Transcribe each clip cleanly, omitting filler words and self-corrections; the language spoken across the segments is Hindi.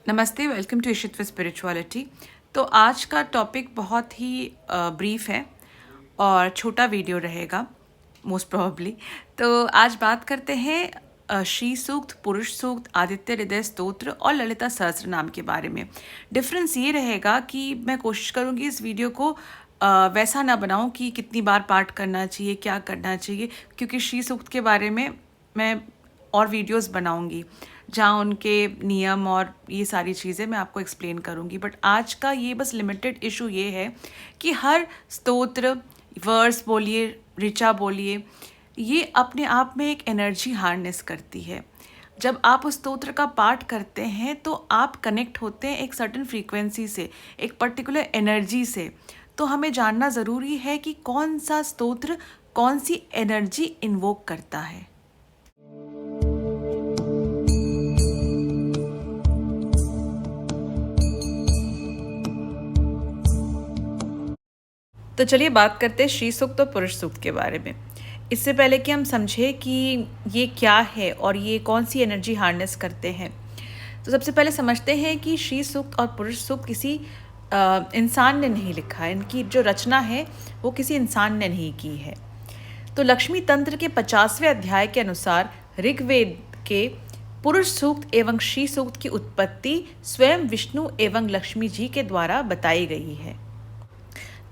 नमस्ते, वेलकम टू इशित विद स्पिरिचुअलिटी। तो आज का टॉपिक बहुत ही ब्रीफ है और छोटा वीडियो रहेगा मोस्ट प्रोबेबली। तो आज बात करते हैं श्री सूक्त, पुरुष सूक्त, आदित्य हृदय स्तोत्र और ललिता सहस्त्र नाम के बारे में। डिफरेंस ये रहेगा कि मैं कोशिश करूँगी इस वीडियो को वैसा ना बनाऊं कि कितनी बार पाठ करना चाहिए, क्या करना चाहिए, क्योंकि श्री सूक्त के बारे में मैं और वीडियोस बनाऊंगी जहाँ उनके नियम और ये सारी चीज़ें मैं आपको एक्सप्लेन करूंगी। बट आज का ये बस लिमिटेड इशू ये है कि हर स्तोत्र, वर्स बोलिए, ऋचा बोलिए, ये अपने आप में एक एनर्जी हार्नेस करती है। जब आप उस स्तोत्र का पाठ करते हैं तो आप कनेक्ट होते हैं एक सर्टेन फ्रीक्वेंसी से, एक पर्टिकुलर एनर्जी से। तो हमें जानना ज़रूरी है कि कौन सा स्तोत्र कौन सी एनर्जी इन्वोक करता है। तो चलिए बात करते हैं श्री सूक्त और पुरुष सूक्त के बारे में। इससे पहले कि हम समझें कि ये क्या है और ये कौन सी एनर्जी हार्नेस करते हैं, तो सबसे पहले समझते हैं कि श्री सूक्त और पुरुष सूक्त किसी इंसान ने नहीं लिखा है। इनकी जो रचना है वो किसी इंसान ने नहीं की है। तो लक्ष्मी तंत्र के 50वें अध्याय के अनुसार ऋग्वेद के पुरुष सूक्त एवं श्री सूक्त की उत्पत्ति स्वयं विष्णु एवं लक्ष्मी जी के द्वारा बताई गई है।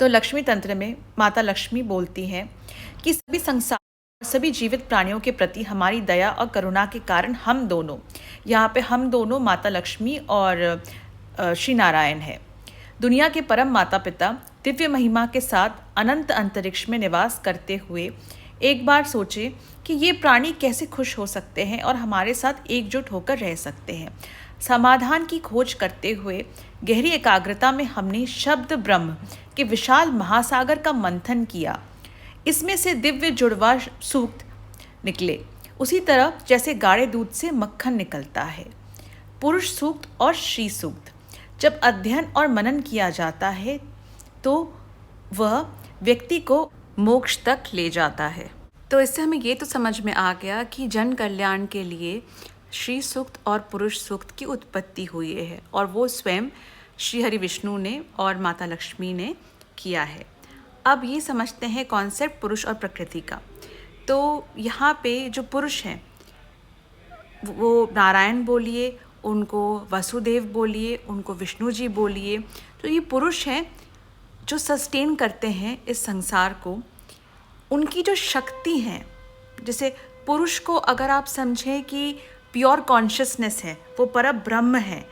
तो लक्ष्मी तंत्र में माता लक्ष्मी बोलती हैं कि सभी संसार, सभी जीवित प्राणियों के प्रति हमारी दया और करुणा के कारण हम दोनों, यहाँ पे हम दोनों माता लक्ष्मी और श्री नारायण है, दुनिया के परम माता पिता दिव्य महिमा के साथ अनंत अंतरिक्ष में निवास करते हुए एक बार सोचे कि ये प्राणी कैसे खुश हो सकते हैं और हमारे साथ एकजुट होकर रह सकते हैं। समाधान की खोज करते हुए गहरी एकाग्रता में हमने शब्द ब्रह्म के विशाल महासागर का मंथन किया। इसमें से दिव्य जुड़वा सूक्त निकले, उसी तरह जैसे गाढ़े दूध से मक्खन निकलता है। पुरुष सूक्त और श्री सूक्त जब अध्ययन और मनन किया जाता है तो वह व्यक्ति को मोक्ष तक ले जाता है। तो इससे हमें ये तो समझ में आ गया कि जन कल्याण के लिए श्री सूक्त और पुरुष सूक्त की उत्पत्ति हुई है और वो स्वयं श्री हरि विष्णु ने और माता लक्ष्मी ने किया है। अब ये समझते हैं कॉन्सेप्ट पुरुष और प्रकृति का। तो यहाँ पे जो पुरुष हैं वो नारायण बोलिए, उनको वसुदेव बोलिए, उनको विष्णु जी बोलिए। तो ये पुरुष हैं जो सस्टेन करते हैं इस संसार को। उनकी जो शक्ति है, जैसे पुरुष को अगर आप समझें कि प्योर कॉन्शियसनेस है, वो पर ब्रह्म है,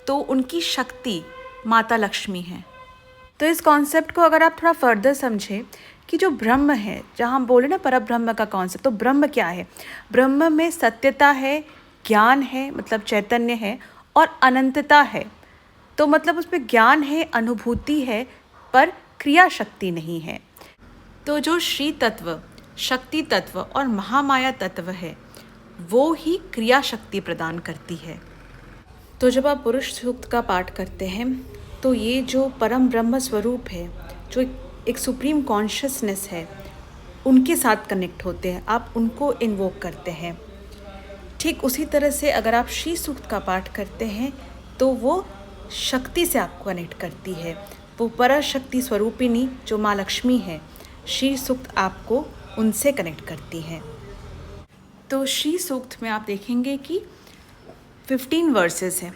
तो उनकी शक्ति माता लक्ष्मी है। तो इस कॉन्सेप्ट को अगर आप थोड़ा फर्दर समझें कि जो ब्रह्म है, जहाँ हम बोले ना पर ब्रह्म का कॉन्सेप्ट, तो ब्रह्म क्या है? ब्रह्म में सत्यता है, ज्ञान है मतलब चैतन्य है, और अनंतता है। तो मतलब उसमें ज्ञान है, अनुभूति है, पर क्रिया शक्ति नहीं है। तो जो श्री तत्व, शक्ति तत्व और महामाया तत्व है वो ही क्रिया शक्ति प्रदान करती है। तो जब आप पुरुष सूक्त का पाठ करते हैं तो ये जो परम ब्रह्म स्वरूप है, जो एक सुप्रीम कॉन्शियसनेस है, उनके साथ कनेक्ट होते हैं, आप उनको इन्वोक करते हैं। ठीक उसी तरह से अगर आप श्री सूक्त का पाठ करते हैं तो वो शक्ति से आपको कनेक्ट करती है, वो पराशक्ति स्वरूपिणी जो माँ लक्ष्मी है। श्री सूक्त आपको उनसे कनेक्ट करती है। तो श्री सूक्त में आप देखेंगे कि 15 वर्सेस हैं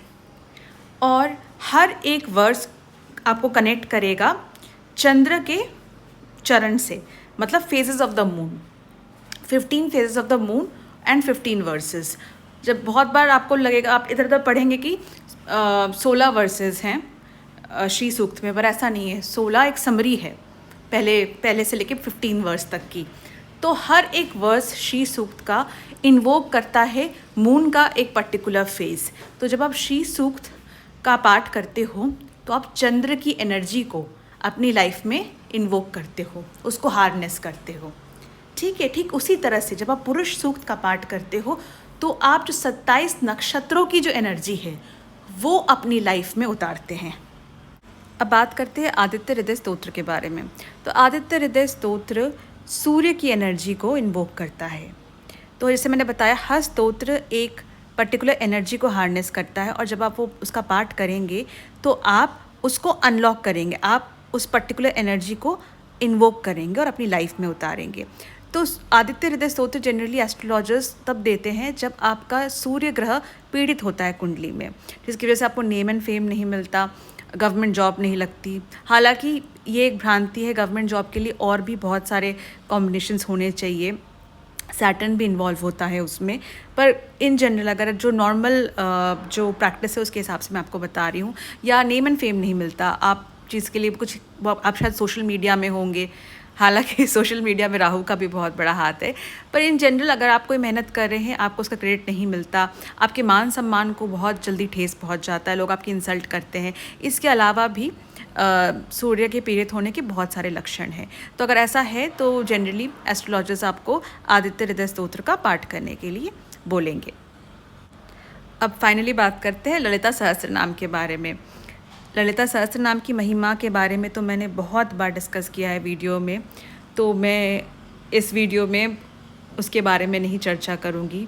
और हर एक वर्स आपको कनेक्ट करेगा चंद्र के चरण से, मतलब phases of the moon. 15 phases of the moon and 15 versus. जब बहुत बार आपको लगेगा, आप इधर उधर पढ़ेंगे कि 16 वर्सेस हैं श्री सूक्त में, पर ऐसा नहीं है। 16 एक समरी है पहले से लेके 15 वर्स तक की। तो हर एक वर्स श्री सूक्त का इन्वोक करता है मून का एक पर्टिकुलर फेज। तो जब आप श्री सूक्त का पाठ करते हो तो आप चंद्र की एनर्जी को अपनी लाइफ में इन्वोक करते हो, उसको हार्नेस करते हो। ठीक है, ठीक उसी तरह से जब आप पुरुष सूक्त का पाठ करते हो तो आप जो 27 नक्षत्रों की जो एनर्जी है वो अपनी लाइफ में उतारते हैं। अब बात करते हैं आदित्य हृदय स्तोत्र के बारे में। तो आदित्य हृदय स्तोत्र सूर्य की एनर्जी को इन्वोक करता है। तो जैसे मैंने बताया, हर स्तोत्र एक पर्टिकुलर एनर्जी को हार्नेस करता है, और जब आप वो उसका पाठ करेंगे तो आप उसको अनलॉक करेंगे, आप उस पर्टिकुलर एनर्जी को इन्वोक करेंगे और अपनी लाइफ में उतारेंगे। तो आदित्य हृदय स्तोत्र जनरली एस्ट्रोलॉजर्स तब देते हैं जब आपका सूर्य ग्रह पीड़ित होता है कुंडली में, जिसकी वजह से आपको नेम एंड फेम नहीं मिलता, गवर्नमेंट जॉब नहीं लगती। हालांकि ये एक भ्रांति है, गवर्नमेंट जॉब के लिए और भी बहुत सारे कॉम्बिनेशंस होने चाहिए, सैटर्न भी इन्वॉल्व होता है उसमें, पर इन जनरल अगर जो नॉर्मल जो प्रैक्टिस है उसके हिसाब से मैं आपको बता रही हूँ। या नेम एंड फेम नहीं मिलता, आप चीज़ के लिए कुछ, आप शायद सोशल मीडिया में होंगे, हालांकि सोशल मीडिया में राहु का भी बहुत बड़ा हाथ है, पर इन जनरल अगर आप कोई मेहनत कर रहे हैं, आपको उसका क्रेडिट नहीं मिलता, आपके मान सम्मान को बहुत जल्दी ठेस पहुंच जाता है, लोग आपकी इंसल्ट करते हैं। इसके अलावा भी सूर्य के पीड़ित होने के बहुत सारे लक्षण हैं। तो अगर ऐसा है तो जनरली एस्ट्रोलॉजर्स आपको आदित्य हृदय स्तोत्र का पाठ करने के लिए बोलेंगे। अब फाइनली बात करते हैं ललिता सहस्त्रनाम के बारे में। ललिता सहस्त्रनाम की महिमा के बारे में तो मैंने बहुत बार डिस्कस किया है वीडियो में, तो मैं इस वीडियो में उसके बारे में नहीं चर्चा करूँगी।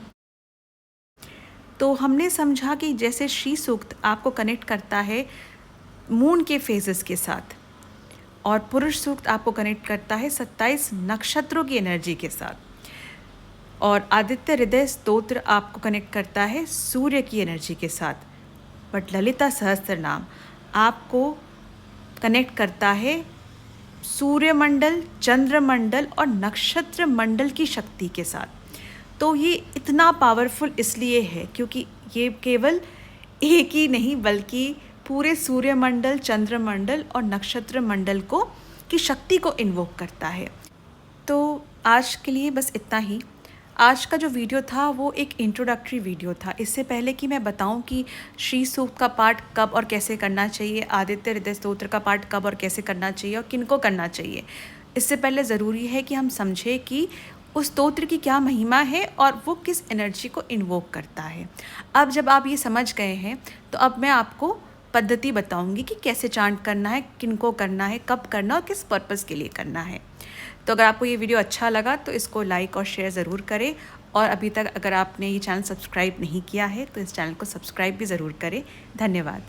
तो हमने समझा कि जैसे श्री सूक्त आपको कनेक्ट करता है मून के फेजेस के साथ, और पुरुष सूक्त आपको कनेक्ट करता है 27 नक्षत्रों की एनर्जी के साथ, और आदित्य हृदय स्तोत्र आपको कनेक्ट करता है सूर्य की एनर्जी के साथ, बट ललिता सहस्त्रनाम आपको कनेक्ट करता है सूर्यमंडल, चंद्रमंडल और नक्षत्र मंडल की शक्ति के साथ। तो ये इतना पावरफुल इसलिए है क्योंकि ये केवल एक ही नहीं बल्कि पूरे सूर्यमंडल, चंद्रमंडल और नक्षत्र मंडल को की शक्ति को इन्वोक करता है। तो आज के लिए बस इतना ही। आज का जो वीडियो था वो एक इंट्रोडक्टरी वीडियो था। इससे पहले कि मैं बताऊं कि श्री सूक्त का पाठ कब और कैसे करना चाहिए, आदित्य हृदय स्तोत्र का पाठ कब और कैसे करना चाहिए और किनको करना चाहिए, इससे पहले ज़रूरी है कि हम समझें कि उस स्तोत्र की क्या महिमा है और वो किस एनर्जी को इन्वोक करता है। अब जब आप ये समझ गए हैं तो अब मैं आपको पद्धति बताऊंगी कि कैसे चांट करना है, किनको करना है, कब करना और किस पर्पज़ के लिए करना है। तो अगर आपको ये वीडियो अच्छा लगा तो इसको लाइक और शेयर ज़रूर करें, और अभी तक अगर आपने ये चैनल सब्सक्राइब नहीं किया है तो इस चैनल को सब्सक्राइब भी ज़रूर करें। धन्यवाद।